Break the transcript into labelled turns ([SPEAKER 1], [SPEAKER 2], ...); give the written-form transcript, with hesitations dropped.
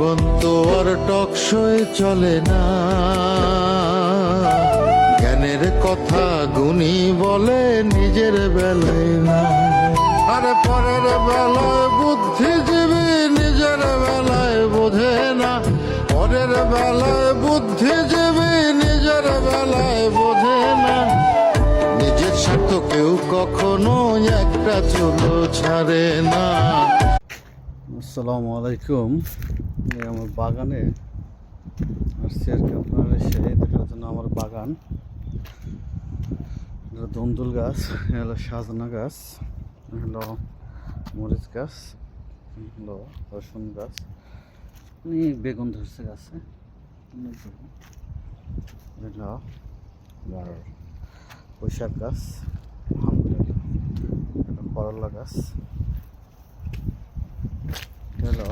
[SPEAKER 1] জীবন তো আর টকশই চলে না, জ্ঞানের কথা গুণী বলে নিজের বেলায় না। আরে পরের বেলায় বুদ্ধিজীবী নিজের বেলায় বোঝে না, পরের বেলায় বুদ্ধিজীবী নিজের বেলায় বোঝে না। নিজের স্বার্থ কেউ কখনো একটা চুলো ছাড়ে না। আসসালামু আলাইকুম। আমার বাগানে আসছি আর কি, আপনারা সেই দেখার জন্য। আমার বাগান দন্দুল গাছ, হলো সাজনা গাছ, হলো মরিচ গাছ, হলো রসুন গাছ, বেগুন ধরছে গাছে, হলো পুঁইশাক গাছ, আলহামদুলিল্লাহ, করলা গাছ, হলো